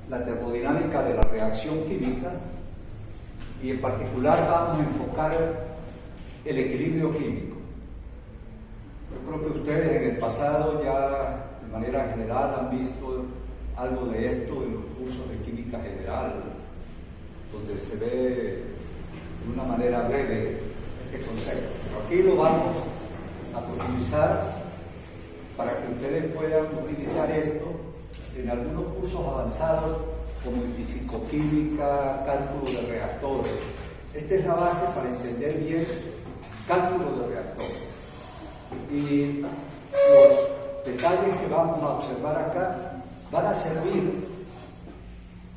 la termodinámica de la reacción química y en particular vamos a enfocar el equilibrio químico. Yo creo que ustedes en el pasado ya de manera general han visto algo de esto en los cursos de química general, donde se ve de una manera breve este concepto. Pero aquí lo vamos a profundizar para que ustedes puedan utilizar esto en algunos cursos avanzados como en fisicoquímica, cálculo de reactores. Esta es la base para entender bien cálculo de reactores. Y los detalles que vamos a observar acá van a servir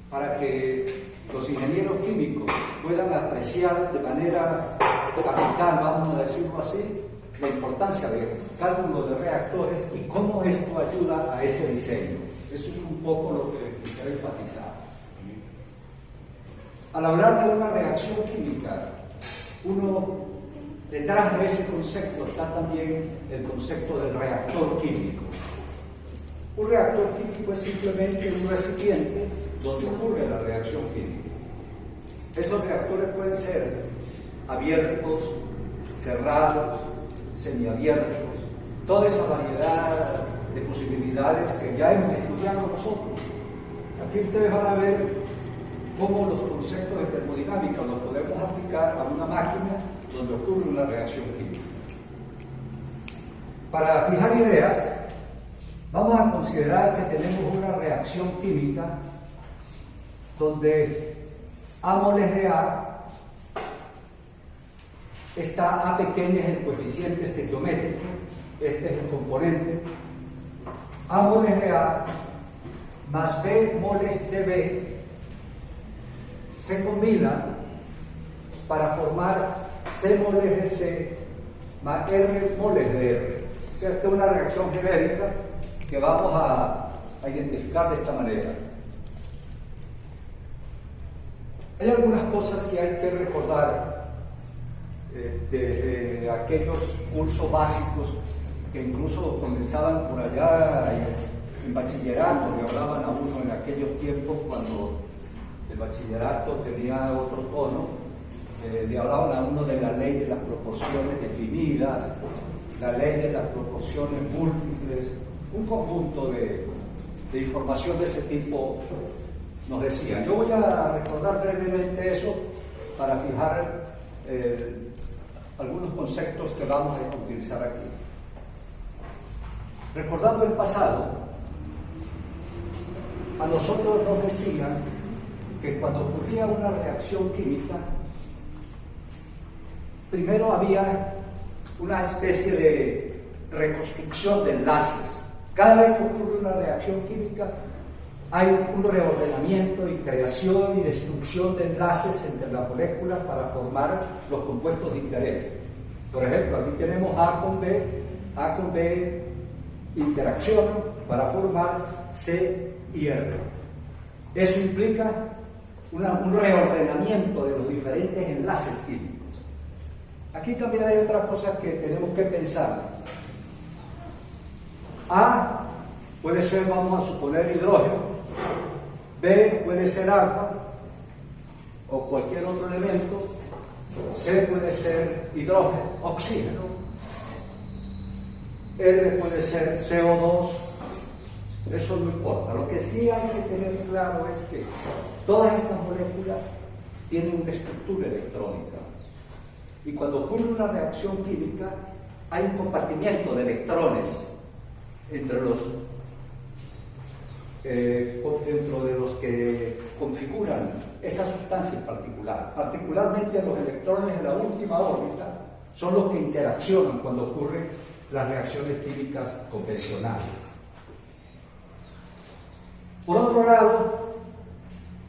para que los ingenieros químicos puedan apreciar de manera capital, vamos a decirlo así, la importancia del cálculo de reactores y cómo esto ayuda a ese diseño. Eso es un poco lo que quiero enfatizar. Al hablar de una reacción química, detrás de ese concepto está también el concepto del reactor químico. Un reactor químico es simplemente un recipiente donde ocurre la reacción química. Esos reactores pueden ser abiertos, cerrados, semiabiertos, toda esa variedad de posibilidades que ya hemos estudiado nosotros. Aquí ustedes van a ver cómo los conceptos de termodinámica los podemos aplicar a una máquina donde ocurre una reacción química. Para fijar ideas, vamos a considerar que tenemos una reacción química donde A moles de A, esta A pequeña es el coeficiente estequiométrico, este es el componente, A moles de A más B moles de B se combinan para formar C moles de C más R moles de R. O sea, esta es una reacción genérica que vamos a identificar de esta manera. Hay algunas cosas que hay que recordar de aquellos cursos básicos que incluso comenzaban por allá en bachillerato, que hablaban a uno en aquellos tiempos cuando el bachillerato tenía otro tono, le hablaban a uno de la ley de las proporciones definidas, la ley de las proporciones múltiples, un conjunto de información de ese tipo nos decían. Yo voy a recordar brevemente eso para fijar algunos conceptos que vamos a utilizar aquí. Recordando el pasado, a nosotros nos decían que cuando ocurría una reacción química, primero había una especie de reconstrucción de enlaces. Cada vez que ocurre una reacción química, hay un reordenamiento y creación y destrucción de enlaces entre las moléculas para formar los compuestos de interés. Por ejemplo, aquí tenemos A con B interaccionan para formar C y R. Eso implica un reordenamiento de los diferentes enlaces químicos. Aquí también hay otra cosa que tenemos que pensar. A puede ser, vamos a suponer, hidrógeno. B puede ser agua o cualquier otro elemento. C puede ser hidrógeno, oxígeno. R puede ser CO2. Eso no importa. Lo que sí hay que tener claro es que todas estas moléculas tienen una estructura electrónica. Y cuando ocurre una reacción química, hay un compartimiento de electrones dentro de los que configuran esa sustancia en particular. Particularmente los electrones de la última órbita son los que interaccionan cuando ocurren las reacciones químicas convencionales. Por otro lado,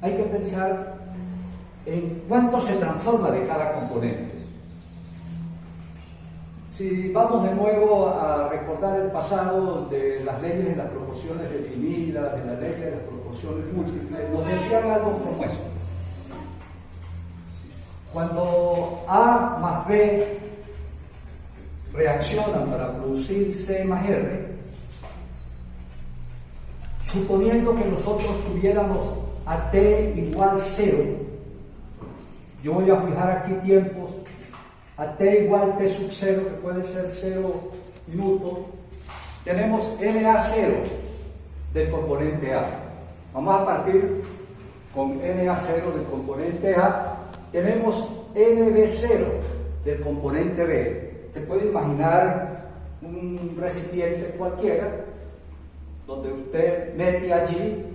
hay que pensar en cuánto se transforma de cada componente. Si vamos de nuevo a recordar el pasado de las leyes de las proporciones definidas, de la ley de las proporciones múltiples, nos decían algo como eso. Cuando A más B reaccionan para producir C más R, Suponiendo que nosotros tuviéramos a t igual 0, yo voy a fijar aquí tiempos a t igual t sub 0, que puede ser 0 minutos, tenemos NA0 del componente A. Vamos a partir con NA0 del componente A, tenemos NB0 del componente B. Se puede imaginar un recipiente cualquiera, donde usted mete allí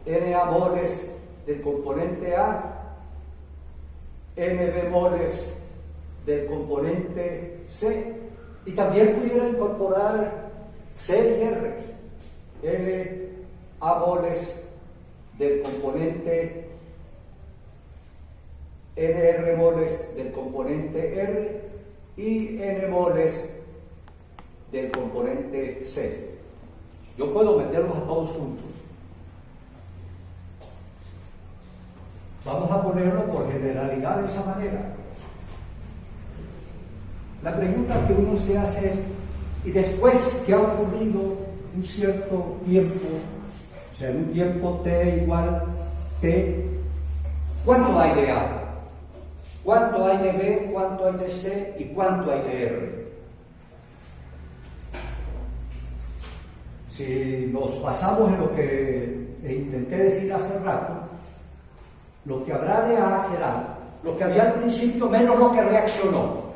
Na moles del componente A, Nb moles del componente C, y también pudiera incorporar C y R, Na moles del componente, Nr moles del componente R y N moles del componente C. Yo puedo meterlos a todos juntos. Vamos a ponerlo por generalidad de esa manera. La pregunta que uno se hace es, ¿y después que ha ocurrido un cierto tiempo, o sea, en un tiempo t igual t, cuánto hay de A? ¿Cuánto hay de B? ¿Cuánto hay de C? ¿Y cuánto hay de R? Si nos basamos en lo que intenté decir hace rato, lo que habrá de A será lo que había al principio menos lo que reaccionó.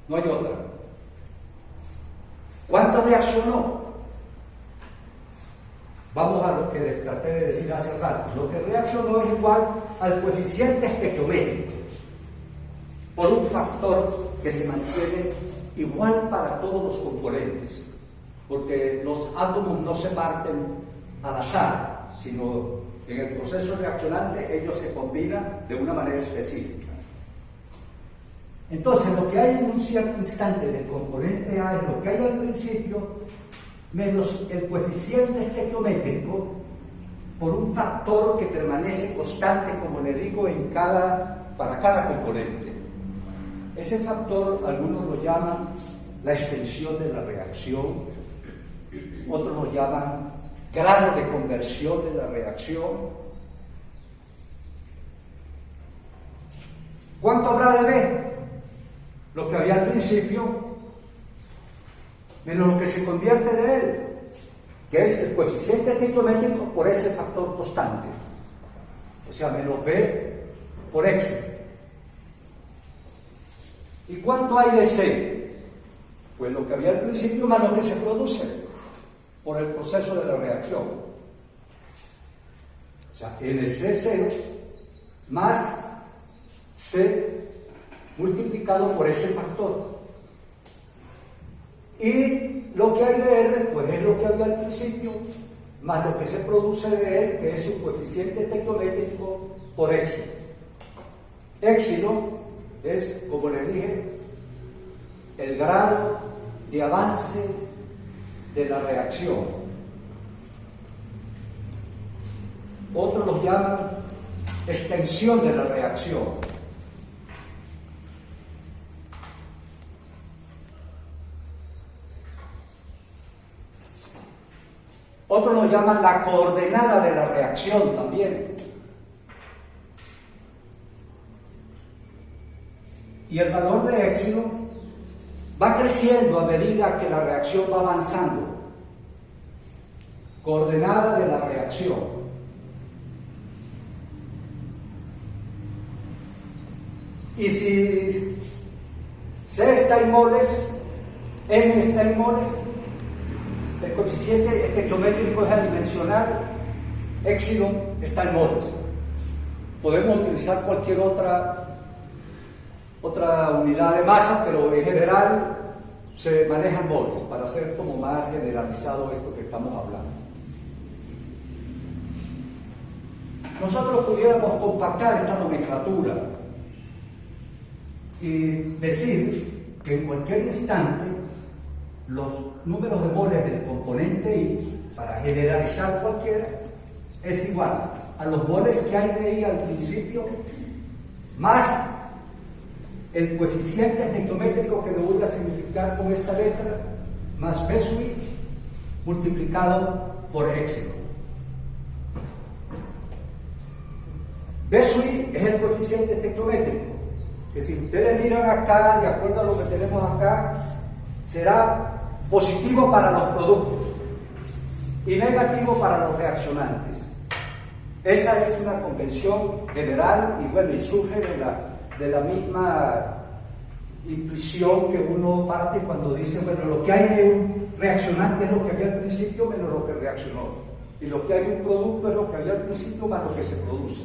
No hay otra. ¿Cuánto reaccionó? Vamos a lo que les traté de decir hace rato. Lo que reaccionó es igual al coeficiente estequiométrico por un factor que se mantiene igual para todos los componentes, porque los átomos no se parten al azar, sino en el proceso reaccionante ellos se combinan de una manera específica. Entonces, lo que hay en un cierto instante del componente A es lo que hay al principio menos el coeficiente estequiométrico por un factor que permanece constante, como le digo, para cada componente. Ese factor algunos lo llaman la extensión de la reacción, otros lo llaman grado de conversión de la reacción. ¿Cuánto habrá de B? Lo que había al principio menos lo que se convierte de él, que es el coeficiente estequiométrico por ese factor constante, o sea, menos B por X. ¿Y cuánto hay de C? Pues lo que había al principio más lo que se produce por el proceso de la reacción, o sea, NC0 más C multiplicado por ese factor. Y lo que hay de R, pues es lo que había al principio, más lo que se produce de él, que es su coeficiente estequiométrico por éxito. Éxito es, como les dije, el grado de avance de la reacción. Otros los llaman extensión de la reacción. Otros lo llaman la coordenada de la reacción también. Y el valor de éxito va creciendo a medida que la reacción va avanzando. Coordenada de la reacción. Y si C está en moles, N está en moles, el coeficiente estequiométrico es adimensional, éxito está en moles. Podemos utilizar cualquier otra unidad de masa, pero en general se maneja en moles para hacer como más generalizado esto que estamos hablando. Nosotros pudiéramos compactar esta nomenclatura y decir que en cualquier instante los números de moles del componente I, para generalizar cualquiera, es igual a los moles que hay de I al principio, más el coeficiente estequiométrico que lo voy a significar con esta letra, más B sub I, multiplicado por éxito. B sub I es el coeficiente tectométrico, que si ustedes miran acá, de acuerdo a lo que tenemos acá, será positivo para los productos y negativo para los reaccionantes. Esa es una convención general y bueno, y surge de la misma intuición que uno parte cuando dice, bueno, lo que hay de un reaccionante es lo que había al principio menos lo que reaccionó, y lo que hay de un producto es lo que había al principio más lo que se produce.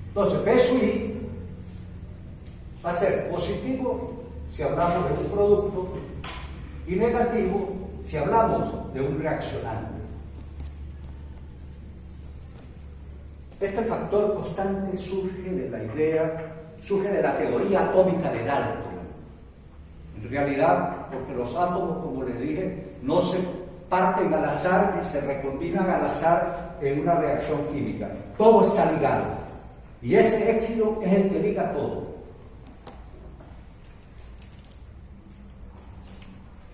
Entonces, B sub I va a ser positivo si hablamos de un producto y negativo si hablamos de un reaccionante. Este factor constante surge de la idea, surge de la teoría atómica del átomo. En realidad, porque los átomos, como les dije, no se parten al azar ni se recombinan al azar en una reacción química. Todo está ligado. Y ese éxito es el que liga todo.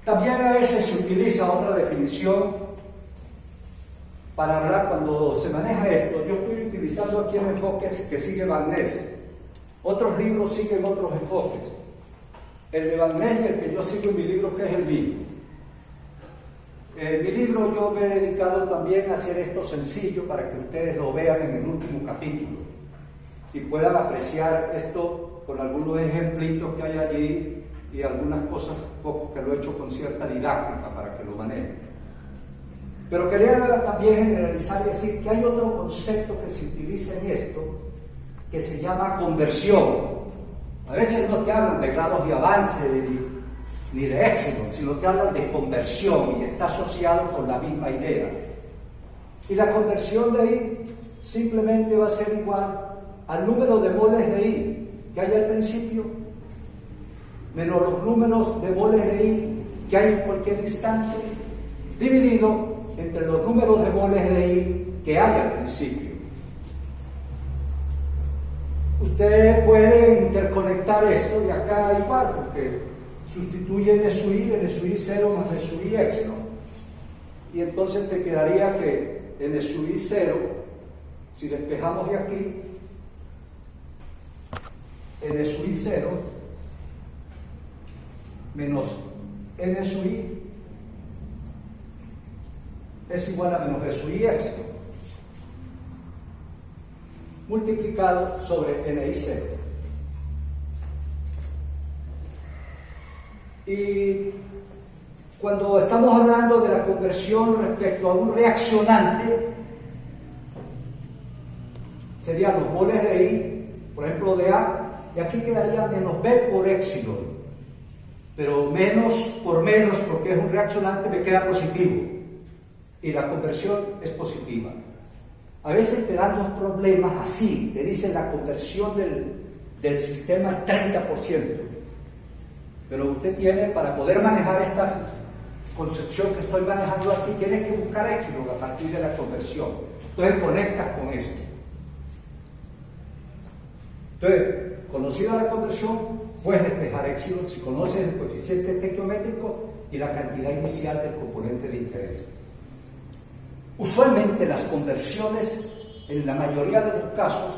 También a veces se utiliza otra definición para hablar cuando se maneja esto. Yo estoy utilizando aquí el enfoque que sigue Van Ness. Otros libros siguen otros enfoques. El de Van Ness y el que yo sigo en mi libro, que es el mío. En mi libro yo me he dedicado también a hacer esto sencillo para que ustedes lo vean en el último capítulo y puedan apreciar esto con algunos ejemplitos que hay allí y algunas cosas poco que lo he hecho con cierta didáctica para que lo manejen. Pero quería también generalizar y decir que hay otro concepto que se utiliza en esto que se llama conversión. A veces no te hablan de grados de avance ni de éxito, sino te hablan de conversión y está asociado con la misma idea. Y la conversión de I simplemente va a ser igual al número de moles de I que hay al principio, menos los números de moles de I que hay en cualquier instante, dividido entre los números de moles de I que hay al principio. Usted puede interconectar esto y acá igual, porque sustituye N sub I 0 más N sub I X, ¿no? Y entonces te quedaría que N sub I 0, si despejamos de aquí, N sub I 0 menos N sub I es igual a menos N sub I X multiplicado sobre Ni 0. Y cuando estamos hablando de la conversión respecto a un reaccionante, serían los moles de I, por ejemplo de A, y aquí quedaría menos B por épsilon, pero menos por menos, porque es un reaccionante, me queda positivo, y la conversión es positiva. A veces te dan los problemas así, te dicen la conversión del sistema es 30%, pero usted tiene, para poder manejar esta concepción que estoy manejando aquí, tienes que buscar éxito a partir de la conversión. Entonces conectas con esto. Entonces, conocida la conversión, puedes despejar éxito si conoces el coeficiente tectométrico y la cantidad inicial del componente de interés. Usualmente las conversiones, en la mayoría de los casos,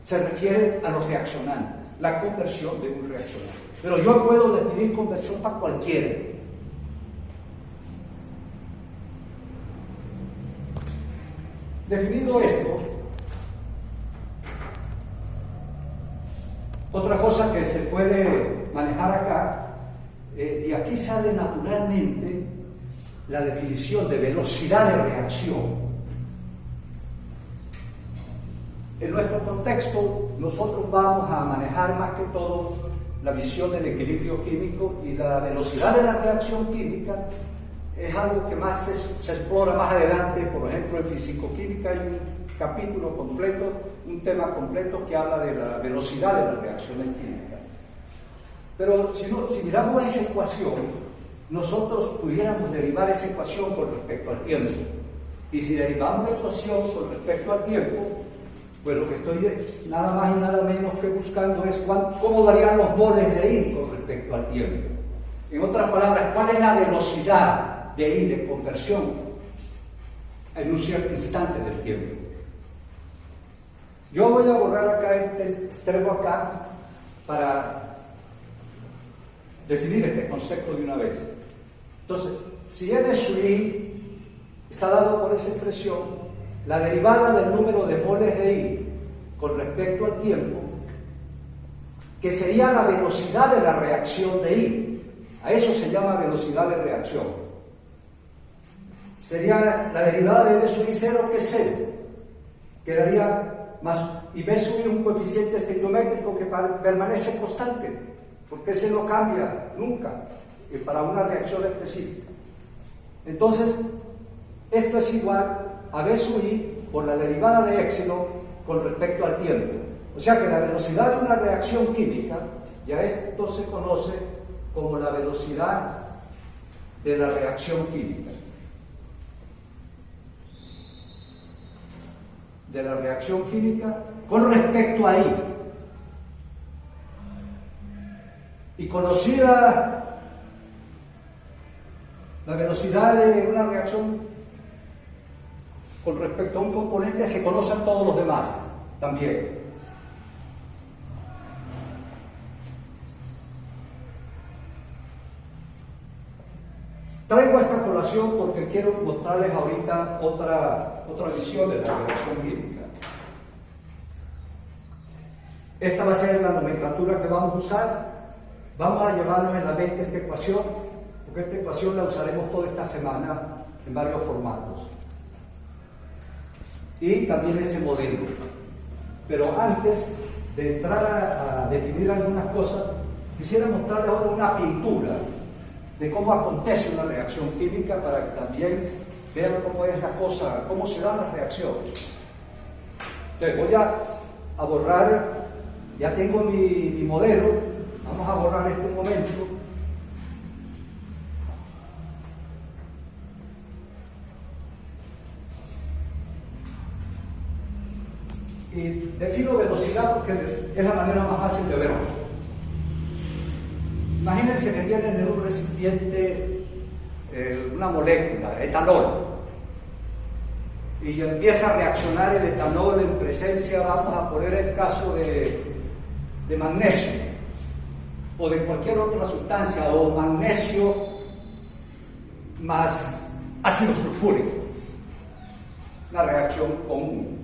se refieren a los reaccionantes, la conversión de un reaccionante. Pero yo puedo definir conversión para cualquiera. Definido esto, otra cosa que se puede manejar acá, y aquí sale naturalmente la definición de velocidad de reacción. En nuestro contexto, nosotros vamos a manejar más que todo la visión del equilibrio químico, y la velocidad de la reacción química es algo que más se explora más adelante. Por ejemplo, en fisicoquímica hay un capítulo completo, un tema completo que habla de la velocidad de las reacciones químicas. Pero si miramos esa ecuación, nosotros pudiéramos derivar esa ecuación con respecto al tiempo. Y si derivamos la ecuación con respecto al tiempo, pues lo que estoy nada más y nada menos que buscando es cómo varían los moles de I con respecto al tiempo. En otras palabras, ¿cuál es la velocidad de I de conversión? en un cierto instante del tiempo. Yo voy a borrar acá este extremo acá para definir este concepto de una vez. Entonces, si N sub I está dado por esa expresión, la derivada del número de moles de I con respecto al tiempo, que sería la velocidad de la reacción de I, a eso se llama velocidad de reacción, sería la derivada de N sub I 0, que es 0, quedaría más, y B sub I un coeficiente estequiométrico que permanece constante, porque ese no cambia nunca para una reacción específica. Entonces, esto es igual a B sub I por la derivada de épsilon con respecto al tiempo. O sea que la velocidad de una reacción química, ya esto se conoce como la velocidad de la reacción química. De la reacción química con respecto a I. Y conocida la velocidad de una reacción con respecto a un componente, se conocen todos los demás también. Traigo esta colación porque quiero mostrarles ahorita otra visión de la reacción química. Esta va a ser la nomenclatura que vamos a usar. Vamos a llevarnos en la mente esta ecuación, porque esta ecuación la usaremos toda esta semana en varios formatos. Y también ese modelo. Pero antes de entrar a definir algunas cosas, quisiera mostrarles ahora una pintura de cómo acontece una reacción química para que también vean cómo es la cosa, cómo se dan las reacciones. Entonces voy a borrar, ya tengo mi modelo, vamos a borrar este momento. Y defino velocidad porque es la manera más fácil de verlo. Imagínense que tienen en un recipiente una molécula, etanol, y empieza a reaccionar el etanol en presencia, vamos a poner el caso de magnesio, o de cualquier otra sustancia, o magnesio más ácido sulfúrico, una reacción común.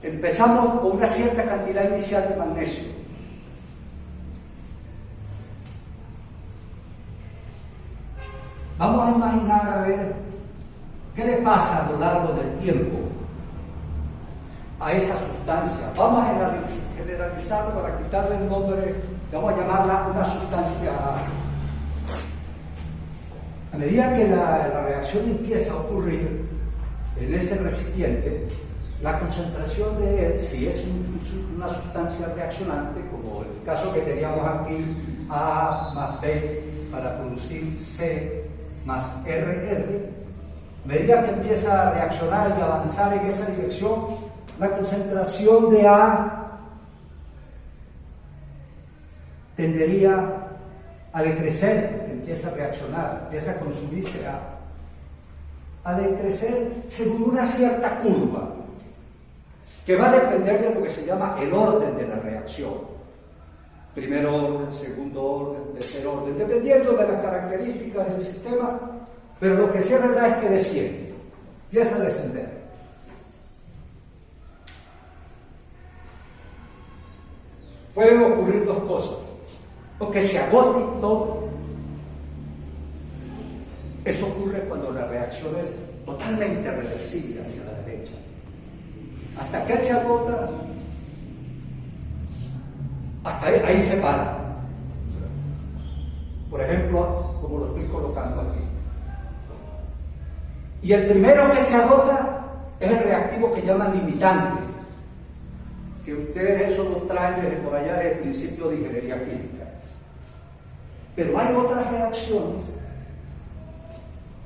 Empezamos con una cierta cantidad inicial de magnesio. Vamos a imaginar a ver qué le pasa a lo largo del tiempo a esa sustancia. Vamos a generalizarlo para quitarle el nombre, vamos a llamarla una sustancia A. A medida que la reacción empieza a ocurrir en ese recipiente, la concentración de él, si es una sustancia reaccionante, como el caso que teníamos aquí, A más B para producir C más RR, a medida que empieza a reaccionar y avanzar en esa dirección, la concentración de A tendería a decrecer, empieza a reaccionar, empieza a consumirse a decrecer según una cierta curva, que va a depender de lo que se llama el orden de la reacción. Primer orden, segundo orden, tercer orden, dependiendo de las características del sistema, pero lo que sí es verdad es que desciende, empieza a descender. Pueden ocurrir dos cosas, o que se agote todo. Eso ocurre cuando la reacción es totalmente reversible hacia la derecha. Hasta que se agota, hasta ahí se para. Por ejemplo, como lo estoy colocando aquí. Y el primero que se agota es el reactivo que llaman limitante, que ustedes eso lo traen desde por allá desde el principio de ingeniería química. Pero hay otras reacciones,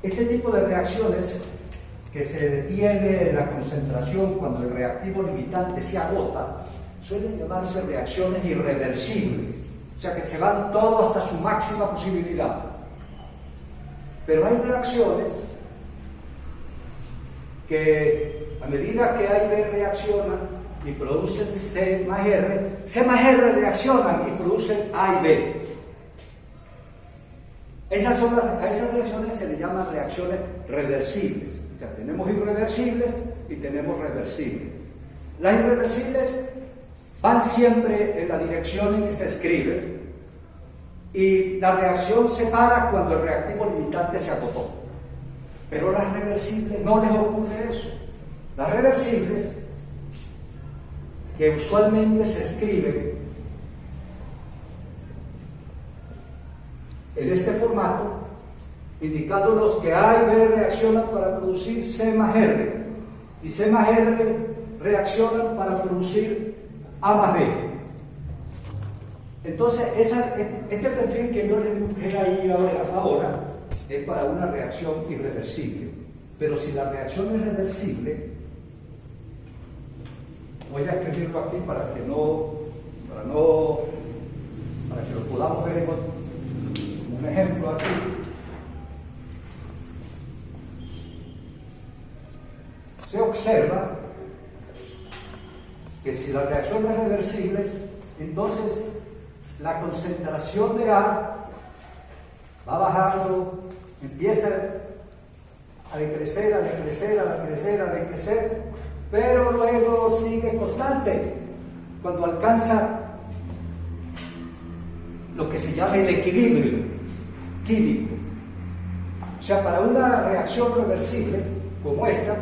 este tipo de reacciones que se detiene la concentración cuando el reactivo limitante se agota, suelen llamarse reacciones irreversibles, o sea que se van todo hasta su máxima posibilidad. Pero hay reacciones que a medida que A y B reaccionan y producen C más R reaccionan y producen A y B. A esas reacciones se le llaman reacciones reversibles. O sea, tenemos irreversibles y tenemos reversibles. Las irreversibles van siempre en la dirección en que se escribe y la reacción se para cuando el reactivo limitante se agotó. Pero las reversibles no les ocurre eso. Las reversibles, que usualmente se escriben en este formato, indicándonos que A y B reaccionan para producir C más R y C más R reaccionan para producir A más B. Entonces, este perfil que yo les dibujé ahí ahora es para una reacción irreversible. Pero si la reacción es reversible, voy a escribirlo aquí para que lo podamos ver en un ejemplo aquí. Se observa que si la reacción es reversible, entonces la concentración de A va bajando, empieza a decrecer, pero luego sigue constante cuando alcanza lo que se llama el equilibrio químico. O sea, para una reacción reversible como esta,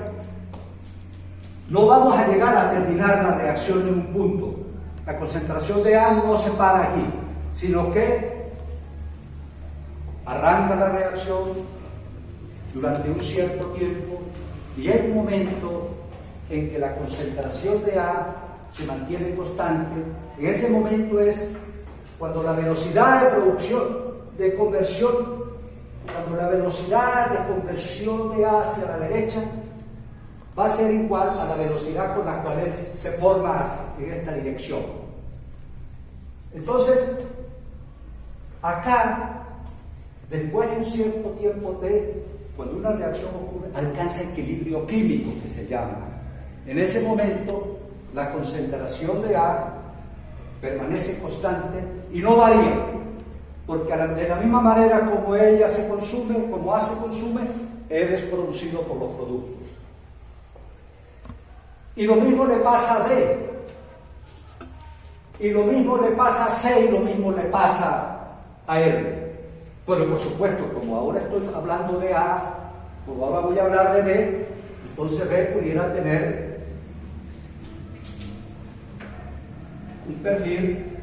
no vamos a llegar a terminar la reacción en un punto. La concentración de A no se para aquí, sino que arranca la reacción durante un cierto tiempo y hay un momento en que la concentración de A se mantiene constante. En ese momento es cuando la velocidad de conversión de A hacia la derecha va a ser igual a la velocidad con la cual él se forma en esta dirección. Entonces, acá, después de un cierto tiempo cuando una reacción ocurre, alcanza equilibrio químico, que se llama. En ese momento, la concentración de A permanece constante y no varía, porque de la misma manera como ella se consume, como A se consume, él es producido por los productos. Y lo mismo le pasa a D, y lo mismo le pasa a C, y lo mismo le pasa a R. Pero por supuesto, como ahora estoy hablando de A, como ahora voy a hablar de B, entonces B pudiera tener un perfil